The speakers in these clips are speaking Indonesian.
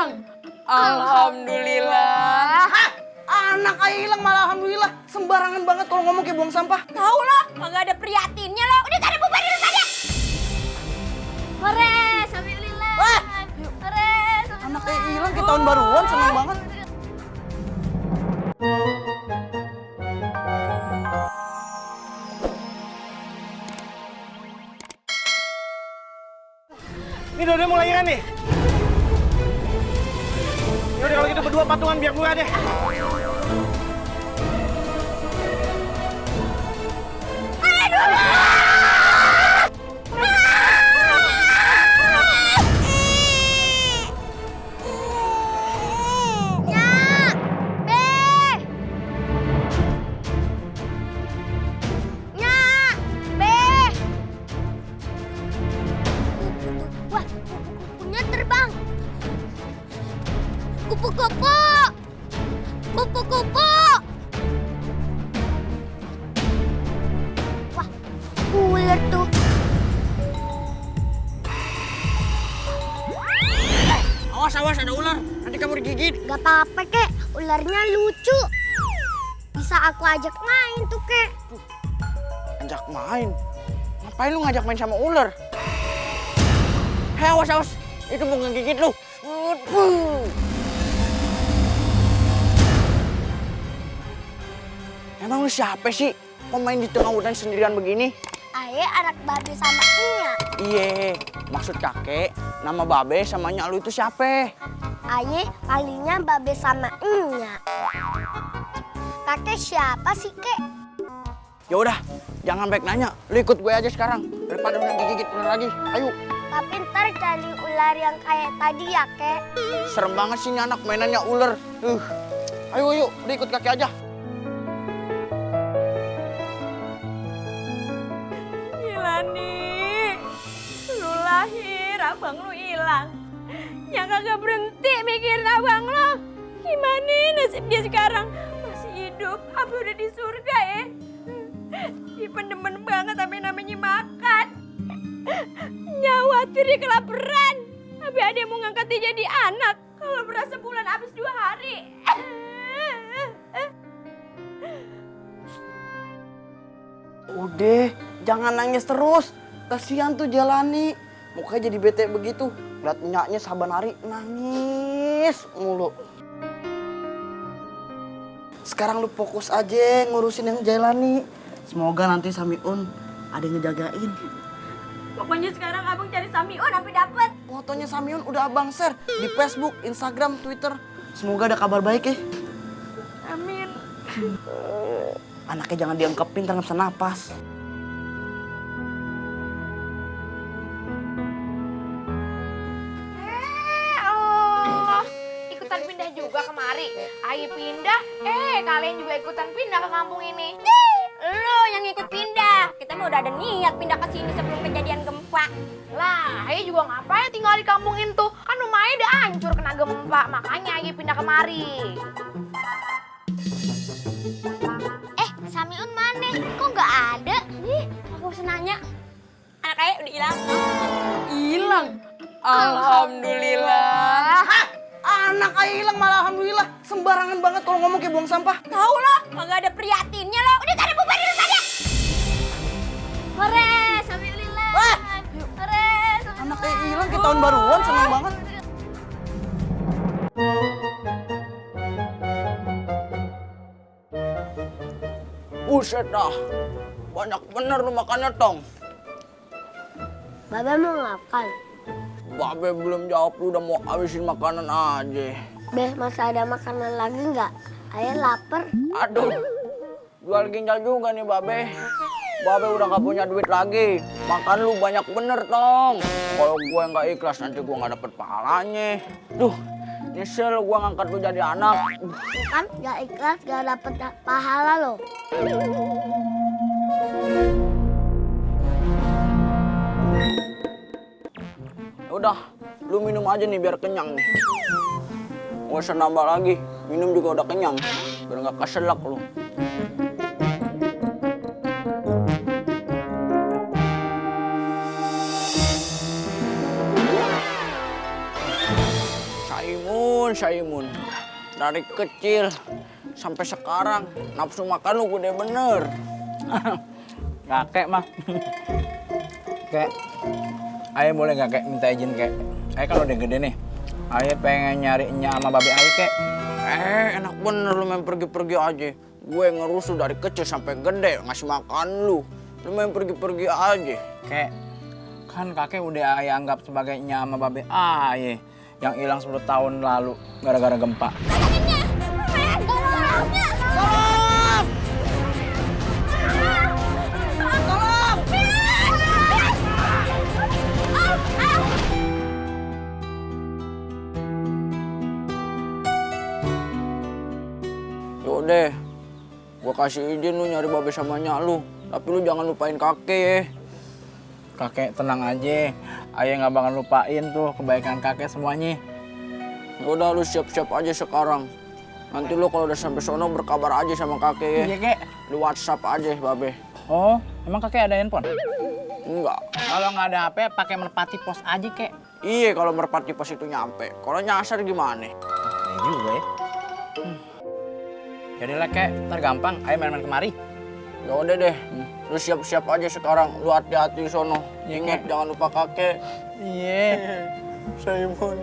hilang. Alhamdulillah. Hah? Anak ayah hilang malah alhamdulillah. Sembarangan banget kalau ngomong kayak buang sampah. Tahu lo, kagak ada prihatinnya lo. Udah sana bubar dulu sana. Hore, alhamdulillah. Wah! Hore, Anak ayah hilang kayak tahun baruan, seneng banget. Ini udah mau lahiran nih. Yaudah kalau gitu berdua patungan biar murah deh. Wah, kupu-kupunya terbang. Kupu-kupu. Kupu-kupu. Wah, ular tuh. Awas, awas ada ular. Nanti kamu digigit. Gak apa-apa, Kek. Ularnya lucu. Bisa aku ajak main tuh, Kek. Ajak main? Ngapain lu ngajak main sama ular? Hei, awas, awas. Itu mau ngegigit lu. Emang lu siapa sih? Kok main di tengah hutan sendirian begini? Aye anak babe sama Nya. Iye, maksud kakek, nama babe sama nyak lu itu siapa? Aye palingnya babe sama Nya. Kakek siapa sih, Kek? Ya udah, jangan baik nanya. Lu ikut gue aja sekarang. Daripada lu digigit ular lagi. Ayo. Tapi ntar cari ular yang kayak tadi ya, Kek. Serem banget sih ini anak mainannya ular. Ayo, ayo, udah ikut kakek aja. Gilani, lu lahir, abang lu hilang. Yang kagak berhenti mikirin abang lu. Gimana nasib dia sekarang? Masih hidup, apa udah di surga ya? Dia pendemen banget sampai namanya makan. Nyawatir dia kelaparan. Tapi ada yang mau ngangkat dia jadi anak. Kalau berasa bulan habis 2 hari. Udah, jangan nangis terus. Kasihan tuh Jalani. Mukanya jadi bete begitu. Lihat nyaknya saban hari nangis mulu. Sekarang lu fokus aja ngurusin yang Jalani. Semoga nanti Samiun ada yang ngejagain. Pokoknya sekarang abang cari Samiun sampai dapet. Fotonya Samiun udah abang share di Facebook, Instagram, Twitter. Semoga ada kabar baik ya. Amin. Anaknya jangan diangkepin, ntar nggak bisa napas. Allah, ikutan pindah juga kemari. Ayo pindah, kalian juga ikutan pindah ke kampung ini. Lo yang ikut pindah. Kita mah udah ada niat pindah ke sini sebelum kejadian gempa. Lah, Ayo juga ngapain tinggal di kampung itu? Kan rumahnya udah hancur kena gempa, makanya Ayo pindah kemari. Samiun mana? Kok nggak ada? Ih, aku usah nanya. Anak ayah udah hilang. Hilang. Alhamdulillah. Hah? Anak ayah hilang malah alhamdulillah. Sembarangan banget kalau ngomong kayak buang sampah. Tahu lo, kagak ada prihatinnya lo. Udah sana bubar dulu sana. Hore, alhamdulillah. Wah! Hore, Anak ayah hilang kayak tahun baruan, seneng banget. Buset dah. Banyak bener lu makannya, Tong. Babe mau makan. Babe belum jawab, lu udah mau habisin makanan aja. Beh, masih ada makanan lagi nggak? Ayah lapar. Aduh, jual ginjal juga nih Babe. Babe udah gak punya duit lagi. Makan lu banyak bener, Tong. Kalau gue nggak ikhlas nanti gue nggak dapet pahalanya. Duh, nyesel gue ngangkat lu jadi anak. Kan nggak ikhlas, nggak dapet pahala loh. Udah, lu minum aja nih biar kenyang nih. Gak usah nambah lagi, minum juga udah kenyang. Biar gak keselak lu. Saimu, Saimun. Dari kecil sampai sekarang nafsu makan lu gede bener. Kakek mah. Kek, ayah boleh gak kek minta izin kek? Ayah kan udah gede nih. Ayah pengen nyari Nya sama babe ayah kek. Enak bener lu main pergi-pergi aja. Gue ngerus lu dari kecil sampai gede ngasih makan lu. Lu main pergi-pergi aja. Kek, kan kakek udah ayah anggap sebagai Nya sama babe ayah yang hilang 10 tahun lalu gara-gara gempa. Yaudah, gue kasih izin lu nyari babe sama nyak lu. Tapi lu jangan lupain kakek ya. Kakek tenang aja, ayah nggak bakal lupain tuh kebaikan kakek semuanya. Yaudah lu siap-siap aja sekarang. Nanti lu kalau udah sampai sono berkabar aja sama kakek ya. Iya kek. Lu WhatsApp aja babe. Oh, emang kakek ada handphone? Enggak. Kalau nggak ada HP, pakai merpati pos aja kek. Iya kalau merpati pos itu nyampe. Kalau nyasar gimana? Iya juga ya. Jadi lah kek, ntar gampang, ayo main-main kemari. Ya udah deh, lu siap-siap aja sekarang. Lu hati-hati sono. Ingat jangan lupa kakek. Iya. Saimun.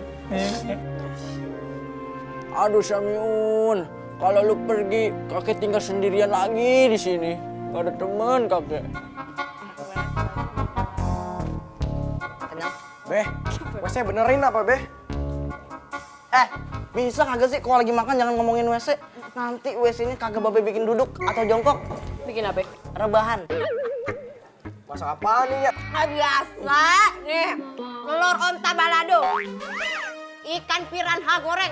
Aduh Samiun, kalau lu pergi kakek tinggal sendirian lagi di sini. Gak ada teman kakek. Beh, WC benerin apa, Beh? Bisa kagak sih kalau lagi makan jangan ngomongin WC. Nanti WC-nya kagak babe bikin duduk atau jongkok. Bikin apa? Rebahan. Masak apaan nih ya? Biasa nih, telur onta balado, ikan piranha goreng,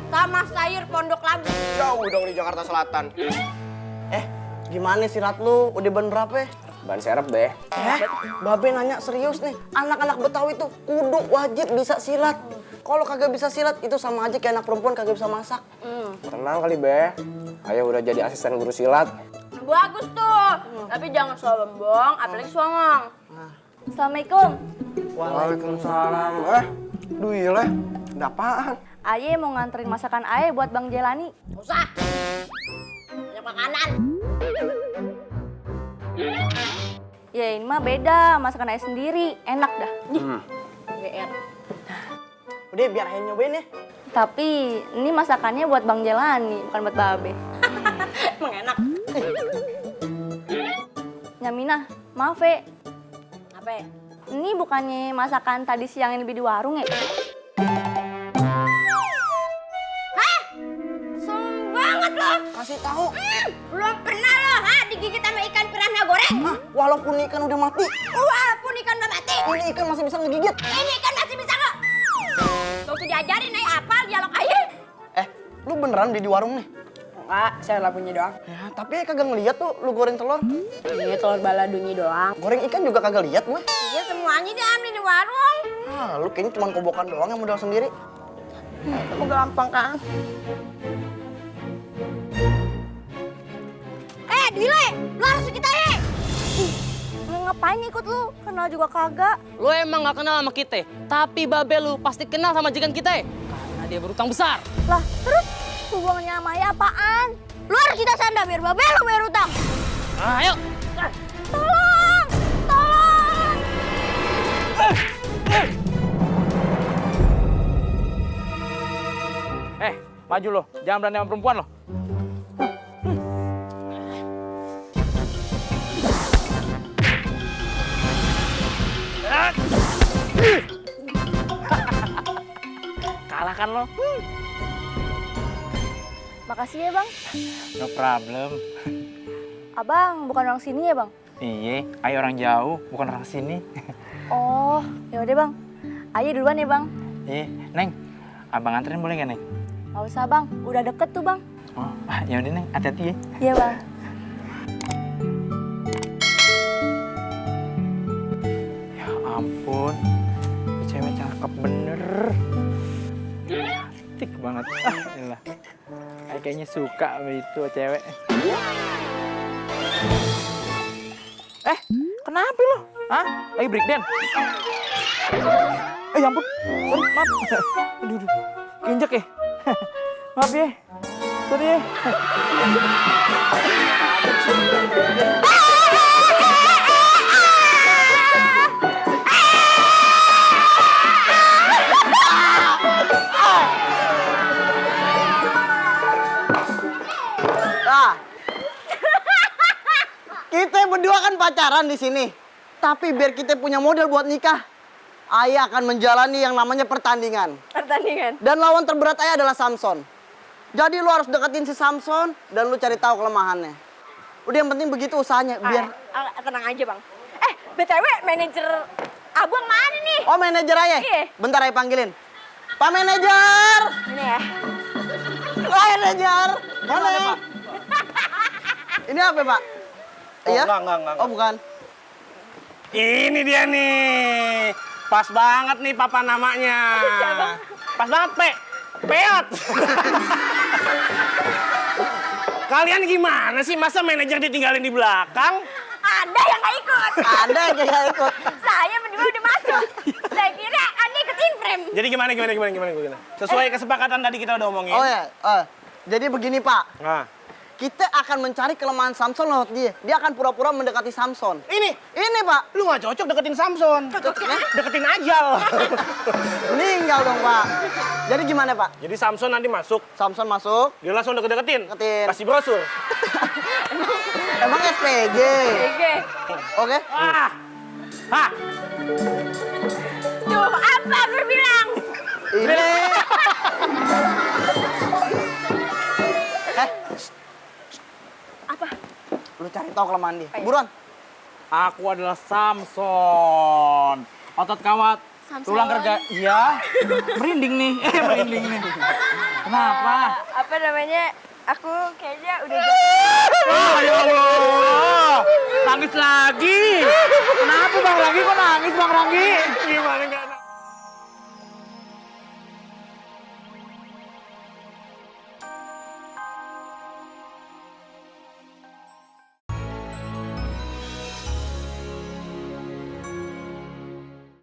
sama sayur pondok labu. Jauh dong di Jakarta Selatan. Gimana silat lu? Udah ban berapa? Ban serep, Beh. Babe nanya serius nih. Anak-anak Betawi tuh kudu wajib bisa silat. Kalau kagak bisa silat itu sama aja kayak anak perempuan kagak bisa masak. Tenang kali, Beh. Ayah udah jadi asisten guru silat. Bagus tuh, tapi jangan sombong, apalagi songong. Assalamualaikum. Waalaikumsalam. Duh iya, ada apaan? Aye mau nganterin masakan Aye buat Bang Jelani. Usah, banyak makanan. Ya ini mah beda, masakan Aye sendiri. Enak dah. GR. Udah biar Ayo nyobain ya. Tapi ini masakannya buat Bang Jelani, bukan buat Babe. Emang enak. Nyamina, maaf ya. Apa ya? Ini bukannya masakan tadi siang yang lebih di warung ya? Sombong banget loh. Kasih tahu. Belum pernah loh, digigit sama ikan piranha goreng. Walaupun ikan udah mati, Walaupun ikan udah mati, ini ikan masih bisa ngegigit. ini ikan masih bisa kok. Gak usah diajarin, apal dialog aja. Lu beneran beli di warung nih? Enggak, saya lapunya doang. Ya, tapi kagak ngeliat tuh lu goreng telur. Ini telur baladonya doang. Goreng ikan juga kagak lihat gue. Iya, semuanya diambil di warung. Lu kayaknya cuma kobokan doang yang modal sendiri. Itu gampang kan? Dile, lu harus ikut aja. Ngapain ikut lu? Kenal juga kagak. Lu emang gak kenal sama kita, tapi babe lu pasti kenal sama jikan kita. Karena dia berutang besar. Lah, terus hubungannya sama Aye apaan? Lu harus kita sanda biar babe lu bayar utang. Ayo. Tolong! Tolong! Maju lo, jangan berani sama perempuan lo. Kalah kan lo? Makasih ya Bang. No problem. Abang bukan orang sini ya Bang? Iya, Ayo orang jauh, bukan orang sini. Oh, ya udah Bang. Ayo duluan ya Bang. Iya, Neng, abang anterin boleh nggak Neng? Gak usah Bang, udah deket tuh Bang. Oh, ya udah Neng, hati-hati ya. Iya Bang. Ya ampun, ini cewek cakep bener. Cantik banget. Iyalah. Ayo kayaknya suka sama itu cewek. Kenapa lo? Hah? Lagi break dance? Ya ampun. Sorry, maaf. Aduh. Injek ya? Maaf ya. Sorry ya. Nah, kita berdua kan pacaran di sini. Tapi biar kita punya modal buat nikah, Ayah akan menjalani yang namanya pertandingan. Pertandingan. Dan lawan terberat Ayah adalah Samson. Jadi lu harus deketin si Samson dan lu cari tahu kelemahannya. Udah yang penting begitu usahanya biar. Tenang aja bang. BTW manajer abang mana nih? Oh manajer Ayah? Iya. Bentar Ayah panggilin. Pak manajer. Ini ya. Pak manajer. Mana ya? Ini apa Pak? Iya? Enggak. Oh bukan. Ini dia nih. Pas banget nih papa namanya. Pas banget, Peot. Kalian gimana sih? Masa manajer ditinggalin di belakang? Anda yang nggak ikut. Ada yang gak ikut. Saya berdua udah masuk. Saya kira Anda ikut inframe. Jadi gimana? Sesuai kesepakatan tadi kita udah omongin. Oh ya. Jadi begini Pak. Nah, Kita akan mencari kelemahan Samson lewat dia. Dia akan pura-pura mendekati Samson. ini Pak. lu nggak cocok deketin Samson. Deketin Ajal. Meninggal dong Pak. Jadi gimana Pak? Jadi Samson nanti masuk, Samson masuk. dia langsung deketin. Deketin. Kasih brosur. Emang SPG. Oke. Hah? Tuh, apa gue bilang? Ini. Apa? Lu cari tahu kelemahan dia. Buruan. Aku adalah Samson. Otot kawat. Tulang kerja. Iya. Merinding nih. Merinding nih. Kenapa? Apa namanya? Aku kayaknya udah Ya Allah. Nangis lagi. Kenapa Bang Ranggi? Kok nangis Bang Ranggi? Gimana nggak?